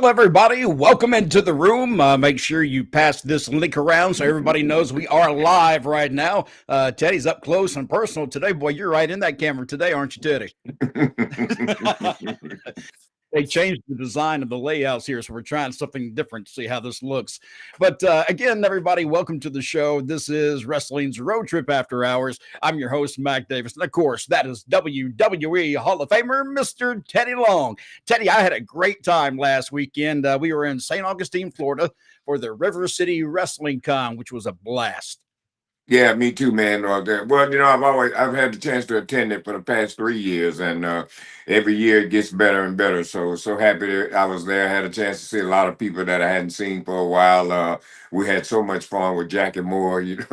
Hello, everybody. Welcome into the room. Make sure you pass this link around so everybody knows we are live right now. Teddy's up close and personal today. Boy, you're right in that camera today, aren't you, Teddy? They changed the design of the layouts here, so we're trying something different to see how this looks. But again, everybody, welcome to the show. This is Wrestling's Road Trip After Hours. I'm your host, Mac Davis. And of course, that is WWE Hall of Famer, Mr. Teddy Long. Teddy, I had a great time last weekend. We were in St. Augustine, Florida for the River City Wrestling Con, which was a blast. Yeah, me too, man. Well, I've had the chance to attend it for the past 3 years, and every year it gets better and better. So happy that I was there. I had a chance to see a lot of people that I hadn't seen for a while. We had so much fun with Jackie Moore, and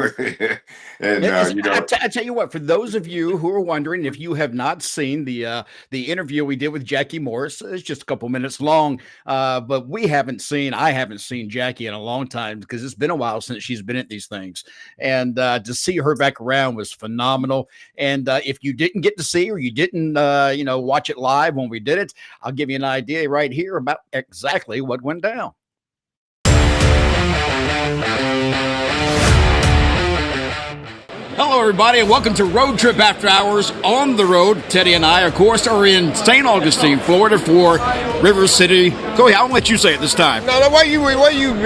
I tell you what, for those of you who are wondering, if you have not seen the interview we did with Jackie Morris, it's just a couple minutes long, but I haven't seen Jackie in a long time because it's been a while since she's been at these things, and to see her back around was phenomenal. And if you didn't get to see or you didn't watch it live when we did it, I'll give you an idea right here about exactly what went down. Hello, everybody, and welcome to Road Trip After Hours on the road. Teddy and I, of course, are in St. Augustine, Florida for River City. Go ahead, I'll let you say it this time. No, why you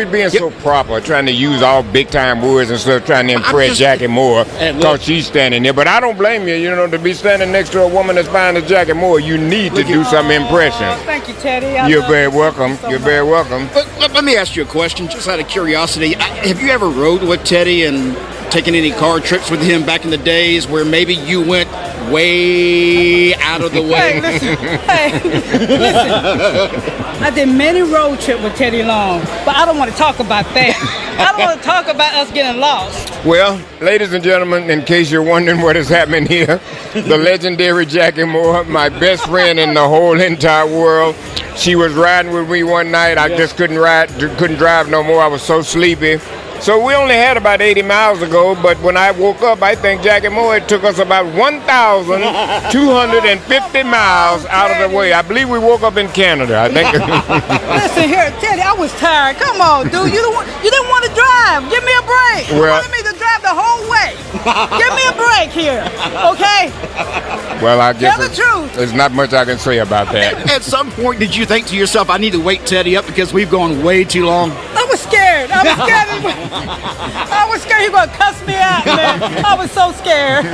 being so proper, trying to use all big-time words and stuff, trying to impress Jackie Moore because she's standing there. But I don't blame you, to be standing next to a woman as fine as Jackie Moore, you need to do some impression. Oh, thank you, Teddy. You're very welcome. You're very welcome. But let me ask you a question, just out of curiosity. Have you ever rode with Teddy and taking any car trips with him back in the days where maybe you went way out of the way? Listen. I did many road trips with Teddy Long, but I don't want to talk about that. I don't want to talk about us getting lost. Well, ladies and gentlemen, in case you're wondering what is happening here, the legendary Jackie Moore, my best friend in the whole entire world. She was riding with me one night. I just couldn't drive no more. I was so sleepy. So we only had about 80 miles to go, but when I woke up, I think Jackie Moore, it took us about 1,250 miles out of the way. I believe we woke up in Canada, I think. Listen here, Teddy, I was tired. Come on, dude. You didn't want to drive. Give me a break. You wanted me to drive the whole way. Give me a break here, okay? Well, I guess tell the truth. There's not much I can say about that. At some point, did you think to yourself, I need to wake Teddy up because we've gone way too long? I was scared. I was scared he was going to cuss me out, man. I was so scared.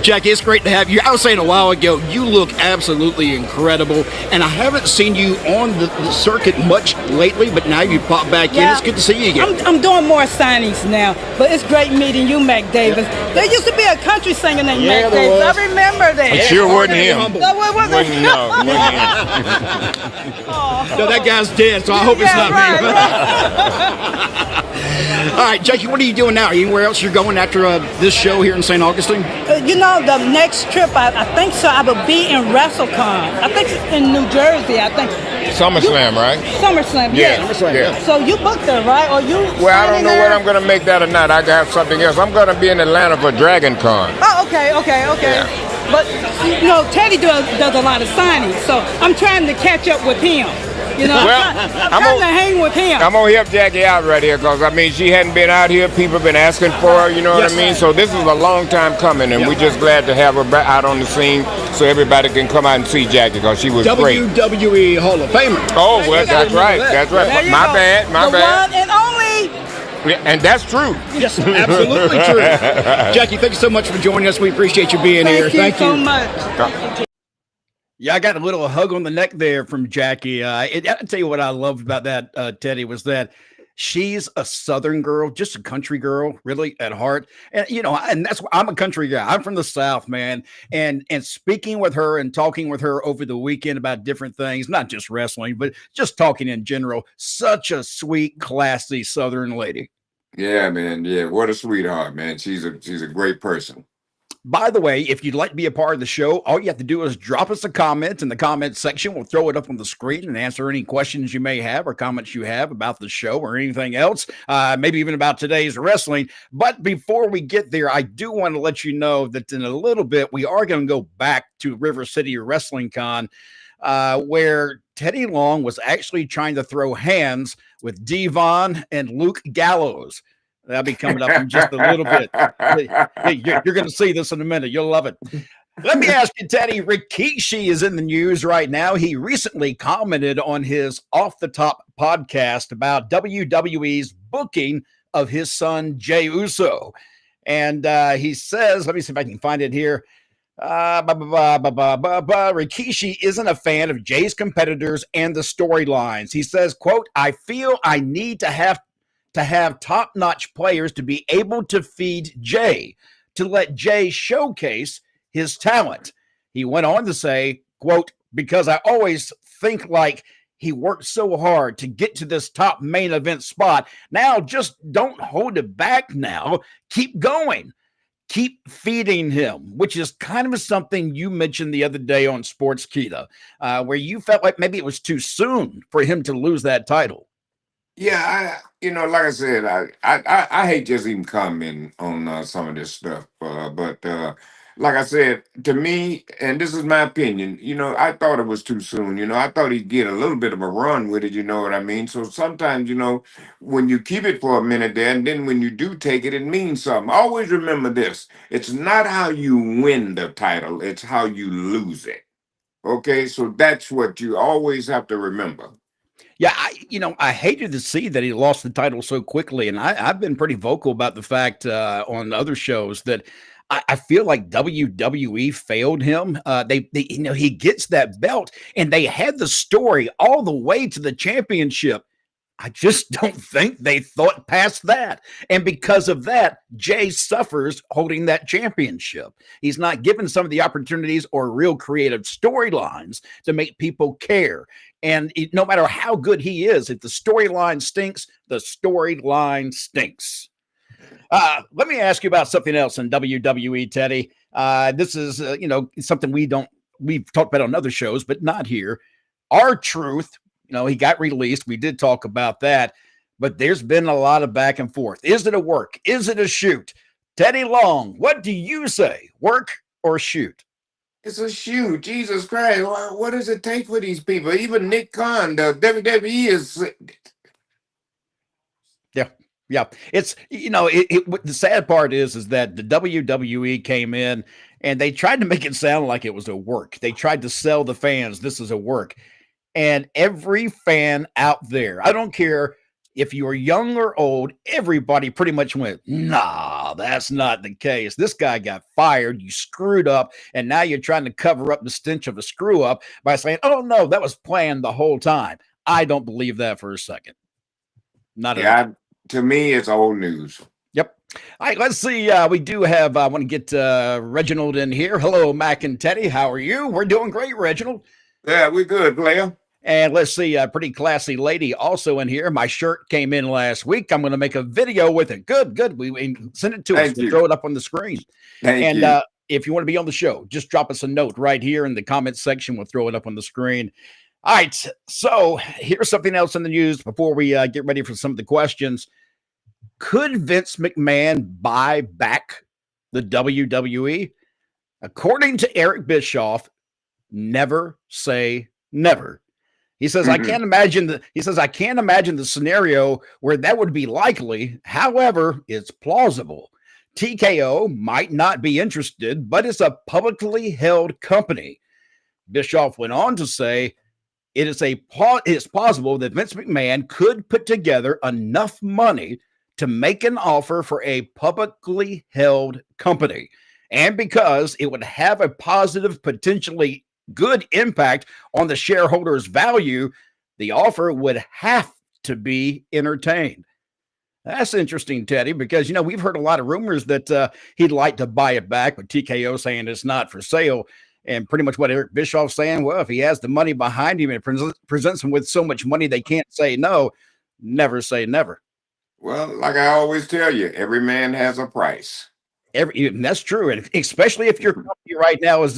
Jackie, it's great to have you. I was saying a while ago, you look absolutely incredible, and I haven't seen you on the circuit much lately, but now you pop back in. It's good to see you again. I'm doing more signings now, but it's great meeting you, Mac Davis. There used to be a country singer named Mac Davis. I remember that. It sure wasn't him. No, it wasn't him. No, that guy's dead, so I hope it's not me. All right, Jackie, what are you doing now? Anywhere else you're going after this show here in St. Augustine? The next trip, I think so. I will be in WrestleCon. I think it's in New Jersey. I think. SummerSlam, right? SummerSlam, yeah. SummerSlam, yeah. So you booked there, right? Or you? Well, I don't know whether I'm going to make that or not. I got something else. I'm going to be in Atlanta for DragonCon. Oh, okay. Yeah. But Teddy does a lot of signings, so I'm trying to catch up with him. I'm trying to hang with him. I'm going to help Jackie out right here because, she hadn't been out here. People have been asking for her, you know what I mean? So this is a long time coming, and we're just glad to have her out on the scene so everybody can come out and see Jackie because she was great. WWE Hall of Famer. Oh, well, that's right. That's right. My bad. One and only. And that's true. Yes, absolutely true. Jackie, thank you so much for joining us. We appreciate you being here. Thank you so much. Yeah, I got a little hug on the neck there from Jackie. I'll tell you what I loved about that, Teddy, was that she's a Southern girl, just a country girl, really at heart. And, and that's why I'm a country guy. I'm from the South, man. And speaking with her and talking with her over the weekend about different things, not just wrestling, but just talking in general, such a sweet, classy Southern lady. Yeah, man. Yeah, what a sweetheart, man. She's a great person. By the way, if you'd like to be a part of the show, all you have to do is drop us a comment in the comment section. We'll throw it up on the screen and answer any questions you may have or comments you have about the show or anything else, maybe even about today's wrestling. But before we get there, I do want to let you know that in a little bit, we are going to go back to River City Wrestling Con, where Teddy Long was actually trying to throw hands with Devon and Luke Gallows. That'll be coming up in just a little bit. You're going to see this in a minute. You'll love it. Let me ask you, Teddy, Rikishi is in the news right now. He recently commented on his Off the Top podcast about WWE's booking of his son, Jey Uso. And he says, let me see if I can find it here. Rikishi isn't a fan of Jay's competitors and the storylines. He says, quote, I feel I need to have top-notch players to be able to feed Jay, to let Jay showcase his talent. He went on to say, quote, because I always think like he worked so hard to get to this top main event spot. Now just don't hold it back now. Keep going. Keep feeding him, which is kind of something you mentioned the other day on Sportskeeda, where you felt like maybe it was too soon for him to lose that title. Yeah, like I said, I hate just even commenting on some of this stuff. But like I said, to me, and this is my opinion, I thought it was too soon. I thought he'd get a little bit of a run with it, you know what I mean? So sometimes, when you keep it for a minute there, and then when you do take it, it means something. Always remember this. It's not how you win the title, it's how you lose it. Okay, so that's what you always have to remember. Yeah, I hated to see that he lost the title so quickly, and I've been pretty vocal about the fact on other shows that I feel like WWE failed him. He gets that belt, and they had the story all the way to the championship. I just don't think they thought past that. And because of that, Jay suffers holding that championship. He's not given some of the opportunities or real creative storylines to make people care. And no matter how good he is, if the storyline stinks, the storyline stinks. Let me ask you about something else in WWE, Teddy. This is, something we've talked about on other shows, but not here. R-Truth, he got released. We did talk about that, but there's been a lot of back and forth. Is it a work? Is it a shoot? Teddy Long, what do you say? Work or shoot? It's a shoot. Jesus Christ. What does it take for these people? Even Nick Khan, the WWE is. Yeah. It's, the sad part is that the WWE came in and they tried to make it sound like it was a work. They tried to sell the fans, this is a work. And every fan out there, I don't care if you are young or old, everybody pretty much went, nah, that's not the case. This guy got fired. You screwed up. And now you're trying to cover up the stench of a screw up by saying, oh, no, that was planned the whole time. I don't believe that for a second. Not at all. To me, it's old news. Yep. All right, let's see. We do have, I want to get Reginald in here. Hello, Mac and Teddy. How are you? We're doing great, Reginald. Yeah, we're good, player. And let's see, a pretty classy lady also in here. My shirt came in last week. I'm going to make a video with it. Good. We send it to us. We'll throw it up on the screen. Thank you. If you want to be on the show, just drop us a note right here in the comments section. We'll throw it up on the screen. All right. So here's something else in the news before we get ready for some of the questions. Could Vince McMahon buy back the WWE? According to Eric Bischoff, never say never. He says, I can't imagine the scenario where that would be likely. However, it's plausible. TKO might not be interested, but it's a publicly held company. Bischoff went on to say, it's possible that Vince McMahon could put together enough money to make an offer for a publicly held company. And because it would have a positive, potentially good impact on the shareholders' value, the offer would have to be entertained. That's interesting, Teddy, because, we've heard a lot of rumors that he'd like to buy it back, with TKO saying it's not for sale. And pretty much what Eric Bischoff's saying, well, if he has the money behind him and presents him with so much money they can't say no, never say never. Well, like I always tell you, every man has a price. That's true, and especially if your company right now is,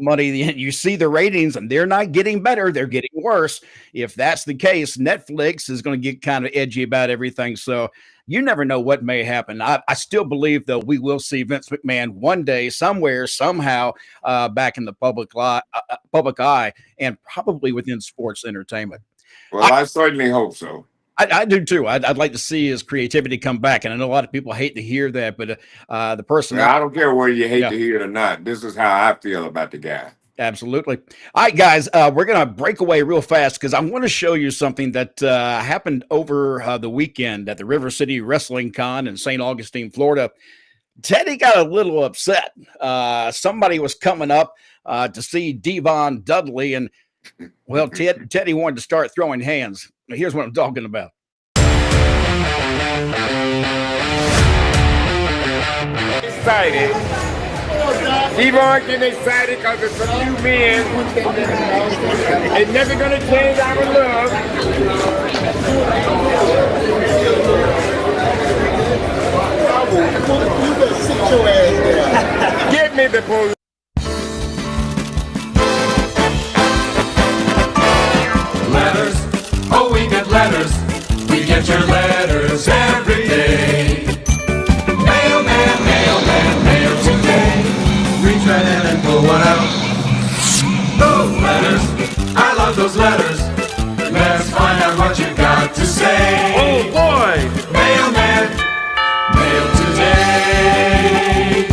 money. You see the ratings, and they're not getting better; they're getting worse. If that's the case, Netflix is going to get kind of edgy about everything. So you never know what may happen. I still believe, though, we will see Vince McMahon one day, somewhere, somehow, back in the public eye, and probably within sports entertainment. Well, I certainly hope so. I do too. I'd like to see his creativity come back, and I know a lot of people hate to hear that, but the person, Well, I don't care whether you hate yeah, to hear it or not. This is how I feel about the guy. absolutely. All right, guys, we're gonna break away real fast because I want to show you something that happened over the weekend at the River City Wrestling Con in St. Augustine, Florida. Teddy got a little upset. Somebody was coming up to see Devon Dudley, and well, Teddy wanted to start throwing hands. Here's what I'm talking about. Excited. Keep on getting excited because it's a few men. It's never going to change our love. Give me the police. Letters, oh we get letters, we get your letters every day. Mailman, mailman, mail today. Reach right in and pull one out. Those letters, I love those letters. Let's find out what you got to say. Oh boy! Mailman, mail today.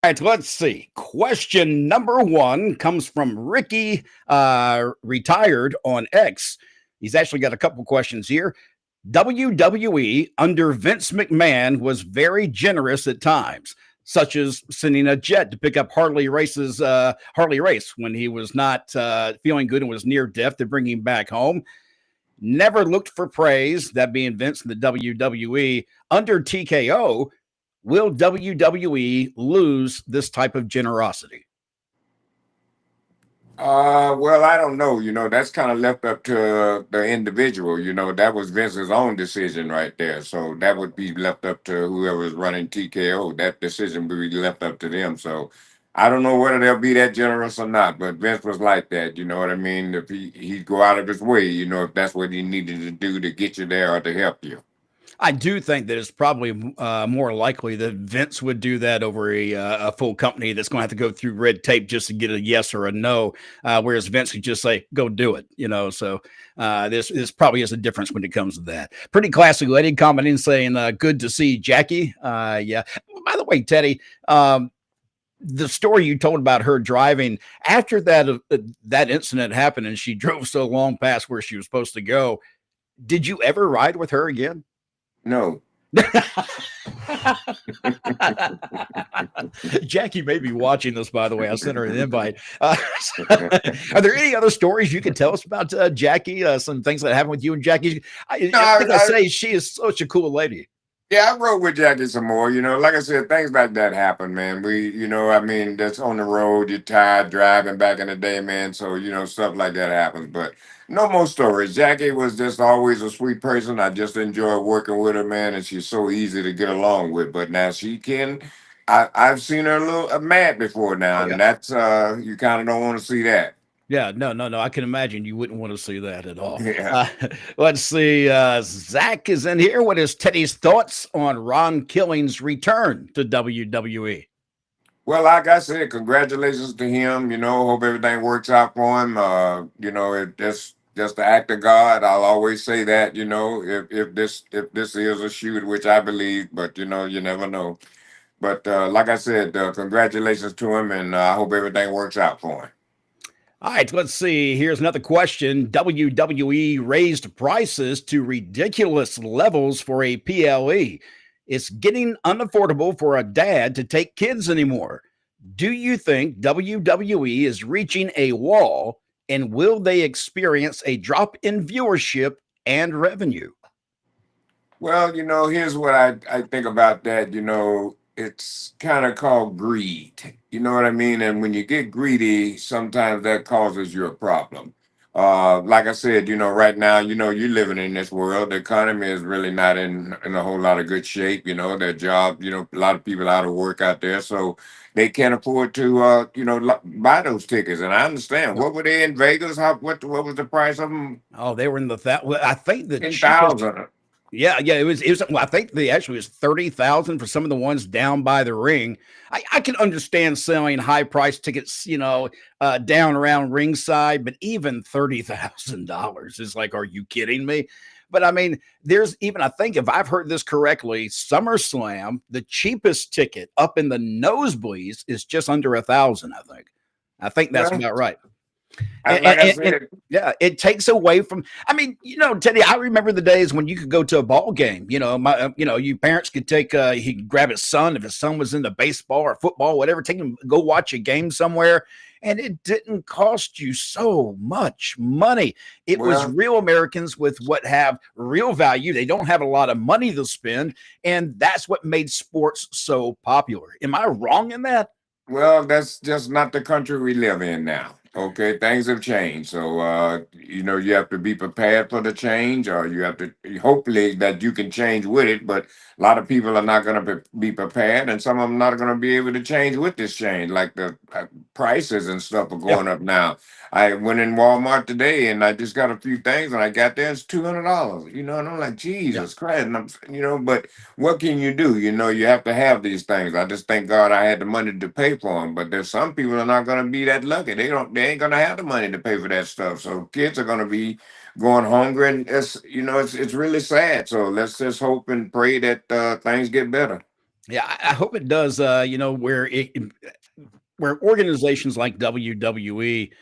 All right, let's see. Question number 1 comes from Ricky, retired on X. He's actually got a couple questions here. WWE under Vince McMahon was very generous at times, such as sending a jet to pick up Harley Race when he was not feeling good and was near death to bring him back home. Never looked for praise, that being Vince and the WWE. Under TKO, will WWE lose this type of generosity? Well, I don't know. That's kind of left up to the individual. That was Vince's own decision right there. So that would be left up to whoever is running TKO. That decision would be left up to them. So I don't know whether they'll be that generous or not. But Vince was like that. You know what I mean? If he'd go out of his way, if that's what he needed to do to get you there or to help you. I do think that it's probably more likely that Vince would do that over a full company that's going to have to go through red tape just to get a yes or a no, whereas Vince could just say, go do it, So this probably is a difference when it comes to that. Pretty classic lady commenting saying, good to see Jackie. Yeah. By the way, Teddy, the story you told about her driving after that incident happened and she drove so long past where she was supposed to go, did you ever ride with her again? No. Jackie may be watching this, by the way. I sent her an invite. Are there any other stories you can tell us about Jackie? Some things that happened with you and Jackie? I say she is such a cool lady. Yeah, I rode with Jackie some more. Like I said, things like that happen, man. That's on the road. You're tired driving back in the day, man. So, stuff like that happens. But no more stories. Jackie was just always a sweet person. I just enjoy working with her, man. And she's so easy to get along with. But now I've seen her a little mad before now. Yeah. And that's, you kind of don't want to see that. Yeah, no. I can imagine you wouldn't want to see that at all. Yeah. Let's see. Zach is in here. What is Teddy's thoughts on Ron Killing's return to WWE? Well, like I said, congratulations to him. Hope everything works out for him. It's just the act of God. I'll always say that. If this is a shoot, which I believe, but you never know. But like I said, congratulations to him, and I hope everything works out for him. All right, let's see. Here's another question. WWE raised prices to ridiculous levels for a PLE. It's getting unaffordable for a dad to take kids anymore. Do you think WWE is reaching a wall, and will they experience a drop in viewership and revenue? Well, here's what I think about that. It's kind of called greed. You know what I mean? And when you get greedy, sometimes that causes you a problem. Like I said, right now, you're living in this world. The economy is really not in a whole lot of good shape. Their job, a lot of people out of work out there, so they can't afford to, buy those tickets. And I understand. No. What were they in Vegas? What was the price of them? Oh, they were in the well, I think the Ten cheapest. thousand. Yeah, it was. Well, I think the actually was 30,000 for some of the ones down by the ring. I can understand selling high price tickets, down around ringside, but even $30,000 is like, are you kidding me? But I mean, there's even, I think, if I've heard this correctly, SummerSlam, the cheapest ticket up in the nosebleeds is just under 1,000. I think that's Well, about right. And, like I and said, yeah, it takes away from. I mean, Teddy, I remember the days when you could go to a ball game. You parents could take. He could grab his son if his son was into baseball or football, whatever. Take him go watch a game somewhere, and it didn't cost you so much money. It was well, real Americans with what have real value. They don't have a lot of money to spend, and that's what made sports so popular. Am I wrong in that? Well, that's just not the country we live in now. Okay, things have changed. So, you have to be prepared for the change, or you have to hopefully that you can change with it. But a lot of people are not going to be prepared, and some of them not going to be able to change with this change. Like the prices and stuff are Yeah, going up now. I went in Walmart today, and I just got a few things, and I got there it's $200. And I'm like, yeah. Jesus Christ, and but what can you do? You have to have these things. I just thank God I had the money to pay for them. But there's some people are not going to be that lucky. They ain't going to have the money to pay for that stuff. So kids are going to be going hungry, and it's really sad. So let's just hope and pray that things get better. Yeah, I hope it does. Where organizations like WWE,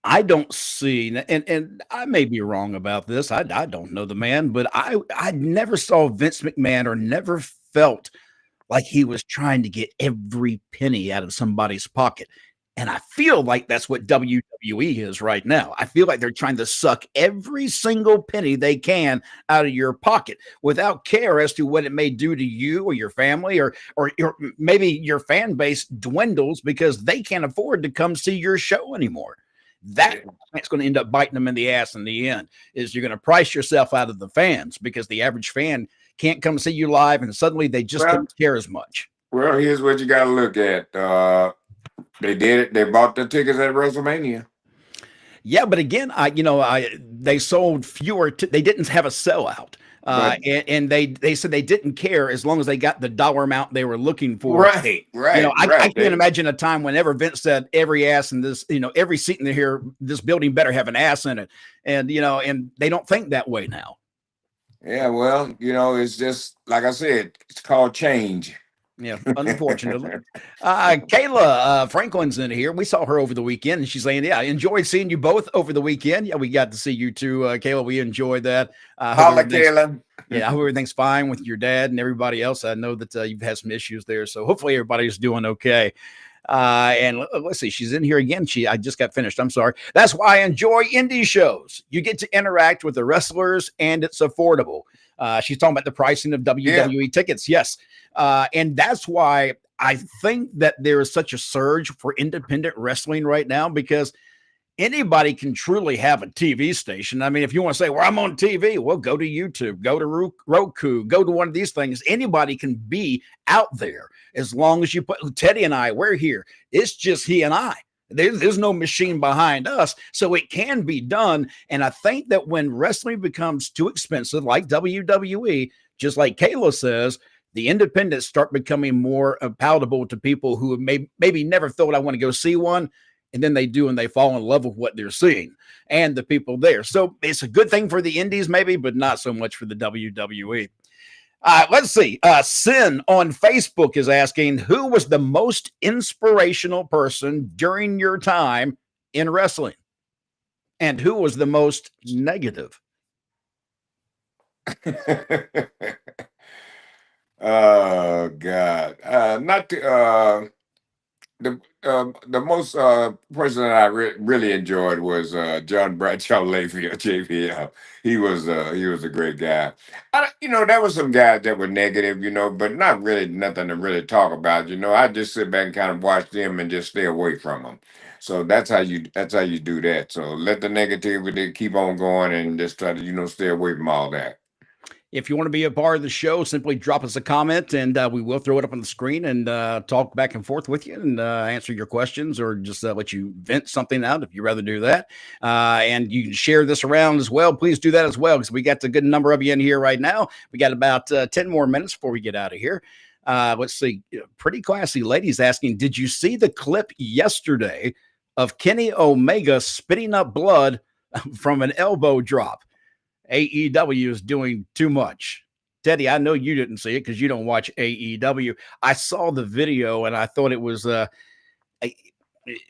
I don't see, and I may be wrong about this. I don't know the man, but I never saw Vince McMahon or never felt like he was trying to get every penny out of somebody's pocket. And I feel like that's what WWE is right now. I feel like they're trying to suck every single penny they can out of your pocket without care as to what it may do to you or your family, or maybe your fan base dwindles because they can't afford to come see your show anymore. That's going to end up biting them in the ass in the end. Is you're going to price yourself out of the fans because the average fan can't come see you live, and suddenly they just Well, don't care as much. well, here's what you got to look at. They did it. They bought the tickets at WrestleMania. Yeah, but again, they sold fewer. They didn't have a sellout, But and they said they didn't care as long as they got the dollar amount they were looking for. right, right, I right. can't imagine a time whenever Vince said every ass in this, every seat in here, this building better have an ass in it, and they don't think that way now. Yeah, well, it's just like I said, it's called change. Yeah, unfortunately. Kayla Franklin's in here. We saw her over the weekend, and she's saying, "Yeah, I enjoyed seeing you both over the weekend. Yeah, we got to see you too, Kayla. We enjoyed that. Hope Holla, everything's Kayla. yeah, I hope everything's fine with your dad and everybody else. I know that you've had some issues there, so hopefully everybody's doing okay." And let's see, she's in here again. I just got finished. I'm sorry. That's why I enjoy indie shows. You get to interact with the wrestlers, and it's affordable. She's talking about the pricing of Yeah. WWE tickets. Yes. And that's why I think that there is such a surge for independent wrestling right now, because anybody can truly have a TV station. I mean, if you want to say, well, I'm on TV, well, go to YouTube, go to Roku, go to one of these things. Anybody can be out there as long as you put Teddy and I, we're here. It's just he and I. There's no machine behind us. So it can be done. And I think that when wrestling becomes too expensive, like WWE, just like Kayla says, the independents start becoming more palatable to people who maybe never thought I want to go see one. And then they do, and they fall in love with what they're seeing and the people there. So it's a good thing for the indies, maybe, but not so much for the WWE. Let's see. Sin on Facebook is asking, who was the most inspirational person during your time in wrestling? And who was the most negative? Oh God. Not the most person that I really enjoyed was John Bradshaw Layfield, JBL. He was a great guy. There was some guys that were negative, but not really nothing to really talk about. I just sit back and kind of watch them and just stay away from them. So that's how you do that. So let the negativity keep on going and just try to stay away from all that. If you want to be a part of the show, simply drop us a comment and we will throw it up on the screen and talk back and forth with you and answer your questions, or just let you vent something out if you'd rather do that. And you can share this around as well. Please do that as well, because we got a good number of you in here right now. We got about 10 more minutes before we get out of here. Let's see. Pretty classy ladies asking, did you see the clip yesterday of Kenny Omega spitting up blood from an elbow drop? AEW is doing too much. Teddy, I know you didn't see it because you don't watch AEW. I saw the video and I thought it was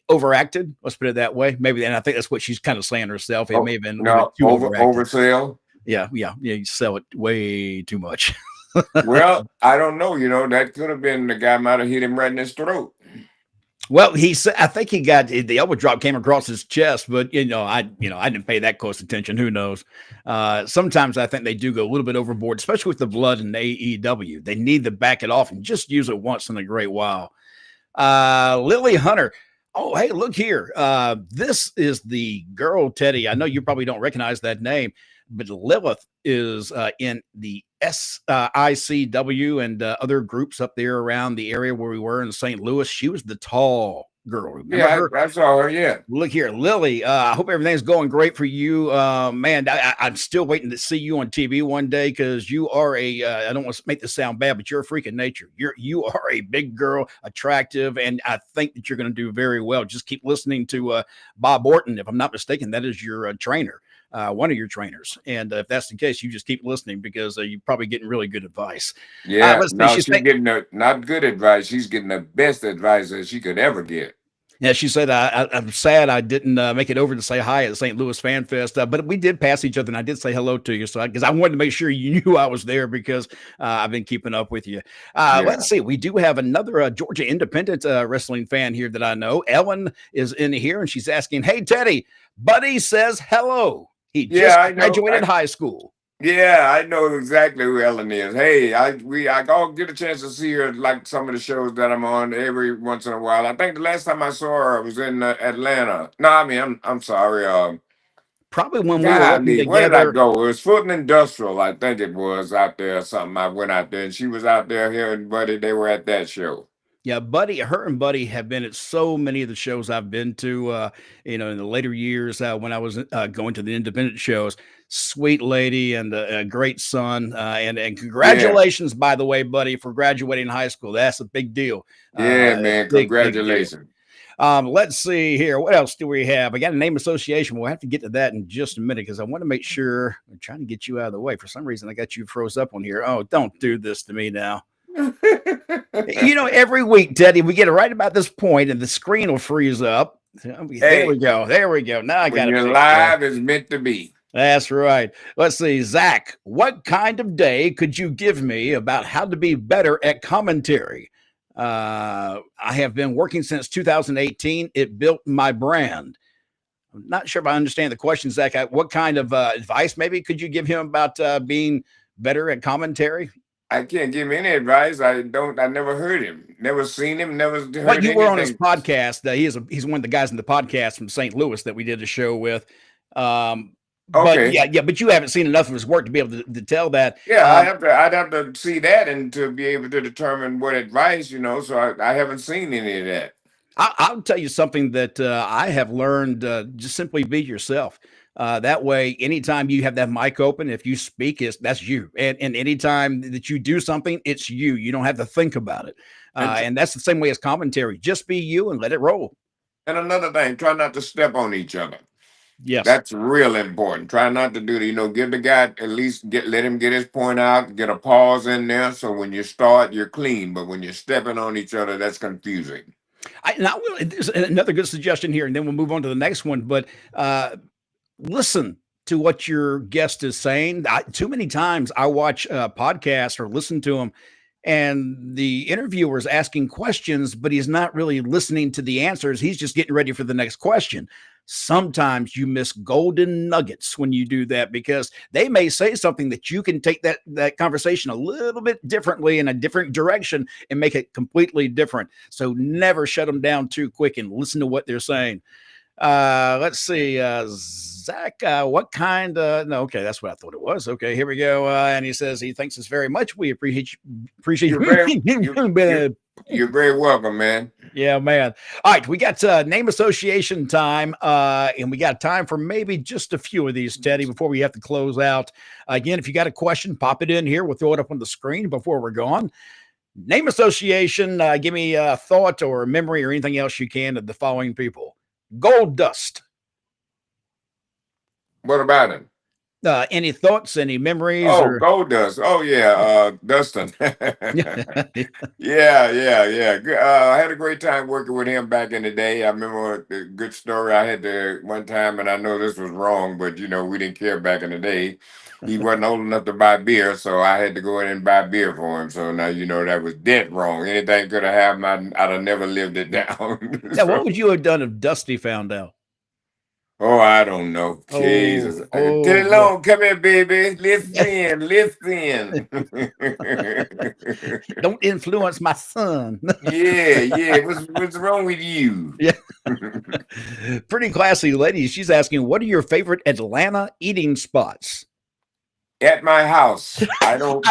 overacted. Let's put it that way. Maybe, and I think that's what she's kind of saying herself. It may have been too oversell. Yeah. You sell it way too much. Well, I don't know. That could have been the guy might have hit him right in his throat. Well, he said, I think he got the elbow drop came across his chest, but I didn't pay that close attention. Who knows? Sometimes I think they do go a little bit overboard, especially with the blood in AEW. They need to back it off and just use it once in a great while. Lily Hunter. Oh, hey, look here. This is the girl, Teddy. I know you probably don't recognize that name, but Lilith is in the SICW and other groups up there around the area where we were in St. Louis. She was the tall girl. Remember her? I saw her. Yeah. Look here, Lily. I hope everything's going great for you, man. I'm still waiting to see you on TV one day, because you are I don't want to make this sound bad, but you're a freak of nature. You are a big girl, attractive, and I think that you're going to do very well. Just keep listening to Bob Orton, if I'm not mistaken. That is your trainer. One of your trainers. And if that's the case, you just keep listening, because you're probably getting really good advice. Yeah, she's getting not good advice. She's getting the best advice that she could ever get. Yeah, she said, I'm sad I didn't make it over to say hi at St. Louis Fan Fest, but we did pass each other, and I did say hello to you. So, because I wanted to make sure you knew I was there, because I've been keeping up with you. Let's see. We do have another Georgia Independent wrestling fan here that I know. Ellen is in here, and she's asking, hey, Teddy, Buddy says hello. He just graduated high school. Yeah, I know exactly who Ellen is. Hey, I get a chance to see her like some of the shows that I'm on every once in a while. I think the last time I saw her was in Atlanta. No, I mean I'm sorry. Probably when we were working together. Where did I go? It was Foot and Industrial, I think it was, out there or something. I went out there and she was out there here, and Buddy, they were at that show. Yeah, Buddy, her and Buddy have been at so many of the shows I've been to, in the later years when I was going to the independent shows. Sweet lady and a great son. And congratulations, by the way, Buddy, for graduating high school. That's a big deal. Yeah, man. Congratulations. Let's see here. What else do we have? I got a name association. We'll have to get to that in just a minute, because I want to make sure. I'm trying to get you out of the way. For some reason, I got you froze up on here. Oh, don't do this to me now. Every week, Teddy, we get it right about this point, and the screen will freeze up. There we go. Now I got it. You're live is meant to be. That's right. Let's see, Zach. What kind of day could you give me about how to be better at commentary? I have been working since 2018. It built my brand. I'm not sure if I understand the question, Zach. What kind of advice maybe could you give him about being better at commentary? I can't give him any advice. I never heard him, never seen him, never heard anything. But you were on his podcast. He's one of the guys in the podcast from St. Louis that we did a show with. Okay. But you haven't seen enough of his work to be able to tell that. Yeah, I'd have to see that and to be able to determine what advice, so I haven't seen any of that. I'll tell you something that I have learned, just simply be yourself. That way, anytime you have that mic open, if you speak, that's you. And anytime that you do something, it's you. You don't have to think about it. And that's the same way as commentary. Just be you and let it roll. And another thing, try not to step on each other. Yes. That's real important. Try not to do that. Give the guy at least let him get his point out, get a pause in there. So when you start, you're clean. But when you're stepping on each other, that's confusing. There's another good suggestion here, and then we'll move on to the next one. But listen to what your guest is saying. Too many times I watch podcasts or listen to them, and the interviewer is asking questions, but he's not really listening to the answers. He's just getting ready for the next question. sometimes you miss golden nuggets when you do that, because they may say something that you can take that conversation a little bit differently in a different direction and make it completely different. So never shut them down too quick and listen to what they're saying. Let's see. Zach, what kind no, okay, that's what I thought it was. Okay, here we go. And he says he thanks us very much. We appreciate You're very welcome, man. Yeah, man. All right, we got name association time, and we got time for maybe just a few of these, Teddy, before we have to close out. Again, if you got a question, pop it in here. We'll throw it up on the screen before we're gone. Name association, give me a thought or a memory or anything else you can of the following people. Gold Dust. What about him? Any thoughts, any memories? Oh, Gold Dust. Oh, yeah. Dustin. Yeah. I had a great time working with him back in the day. I remember a good story I had there one time, and I know this was wrong, but, we didn't care back in the day. He wasn't old enough to buy beer, so I had to go in and buy beer for him. So now, that was dead wrong. Anything could have happened, I'd have never lived it down. Now, what would you have done if Dusty found out? Oh, I don't know. Jesus. Teddy Long, come here, baby. Listen. Don't influence my son. Yeah. What's wrong with you? Yeah. Pretty classy lady. She's asking, what are your favorite Atlanta eating spots? At my house. I don't.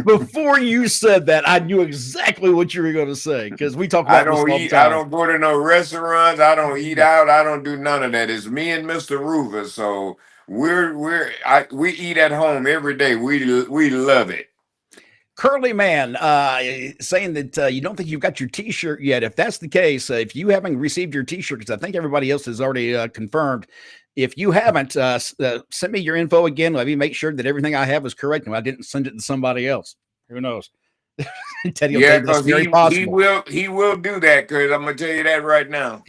Before you said that, I knew exactly what you were going to say, because we talk about I don't eat. I don't go to no restaurants. I don't eat out. I don't do none of that. It's me and Mr. Rufus. So we eat at home every day. We love it. Curly Man saying that you don't think you've got your T-shirt yet. If that's the case, if you haven't received your T-shirt, because I think everybody else has already confirmed. If you haven't, send me your info again. Let me make sure that everything I have is correct, and I didn't send it to somebody else. Who knows? Teddy, yeah, because he will do that. Because I'm gonna tell you that right now.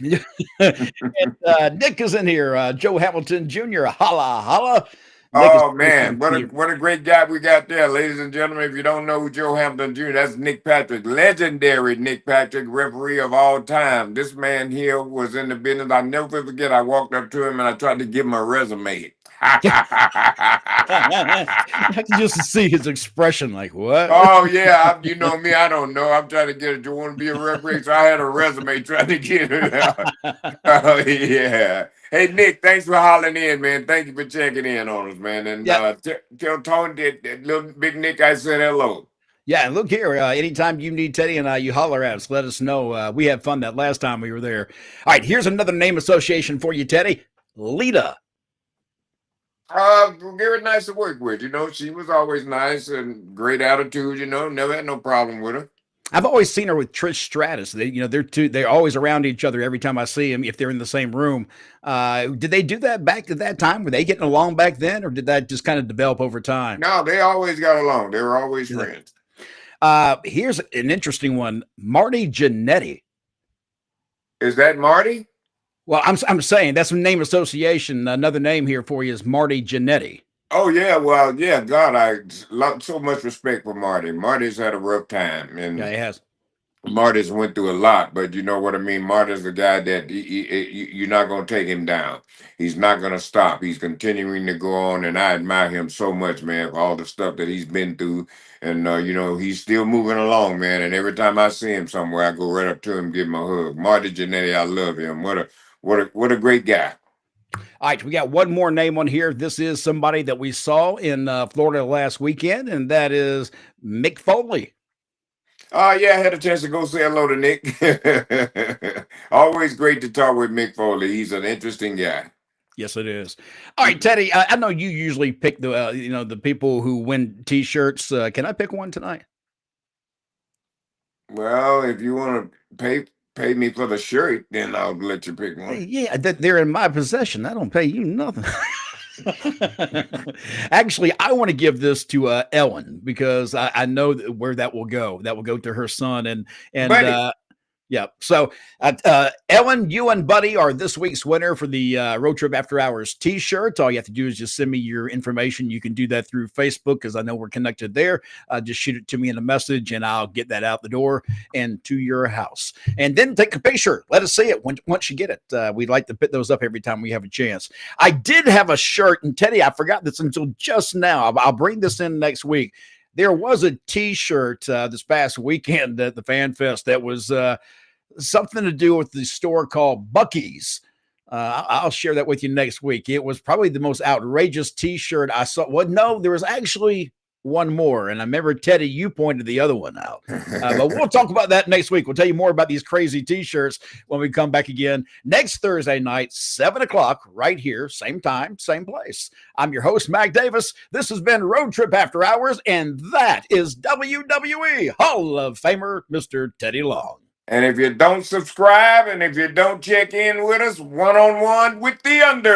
And, Nick is in here. Joe Hamilton Jr. Holla holla. Oh man, what a great guy we got there, ladies and gentlemen. If you don't know who Joe Hampton Jr., that's Nick Patrick, legendary Nick Patrick, referee of all time. This man here was in the business. I'll never forget. I walked up to him and I tried to give him a resume. I can just see his expression, like what? Oh yeah, you know me. I don't know. I'm trying to get it. Do you want to be a referee? So I had a resume trying to get it out. Oh yeah. Hey Nick, thanks for hollering in, man. Thank you for checking in on us, man. And tell Tony that little big Nick I said hello. Yeah, and look here. Anytime you need Teddy and you holler at us, let us know. We had fun that last time we were there. All right, here's another name association for you, Teddy. Lita. Very nice to work with. She was always nice and great attitude. Never had no problem with her. I've always seen her with Trish Stratus. They're always around each other every time I see them, if they're in the same room. Did they do that back at that time? Were they getting along back then, or did that just kind of develop over time? No, they always got along. They were always friends. Here's an interesting one. Marty Jannetty. Is that Marty? Well, I'm saying that's a name association. Another name here for you is Marty Jannetty. Oh yeah, well yeah, God, I so much respect for Marty. Marty's had a rough time, and yeah, he has. Marty's went through a lot, but you know what I mean. Marty's the guy that you're not going to take him down. He's not going to stop. He's continuing to go on, and I admire him so much, man, for all the stuff that he's been through. And he's still moving along, man. And every time I see him somewhere, I go right up to him, give him a hug. Marty Jannetty, I love him. What a great guy. All right, we got one more name on here. This is somebody that we saw in Florida last weekend, and that is Mick Foley. Yeah, I had a chance to go say hello to Nick. Always great to talk with Mick Foley. He's an interesting guy. Yes, it is. All right, Teddy, I know you usually pick the people who win T-shirts. Can I pick one tonight? Well, if you want to pay me for the shirt, then I'll let you pick one. Yeah, they're in my possession. I don't pay you nothing. Actually, I want to give this to Ellen, because I know where that will go. That will go to her son. And Yep. So, Ellen, you and Buddy are this week's winner for the Road Trip After Hours t-shirt. All you have to do is just send me your information. You can do that through Facebook because I know we're connected there. Just shoot it to me in a message and I'll get that out the door and to your house. And then take a picture. Let us see it once you get it. We'd like to put those up every time we have a chance. I did have a shirt, and Teddy, I forgot this until just now. I'll bring this in next week. There was a t-shirt this past weekend at the Fan Fest that was something to do with the store called Buc-ee's. I'll share that with you next week. It was probably the most outrageous t-shirt I saw. Well, no, there was actually one more. And I remember, Teddy, you pointed the other one out. But we'll talk about that next week. We'll tell you more about these crazy t-shirts when we come back again next Thursday night, 7 o'clock, right here, same time, same place. I'm your host, Mac Davis. This has been Road Trip After Hours, and that is WWE Hall of Famer, Mr. Teddy Long. And if you don't subscribe and if you don't check in with us one-on-one with the under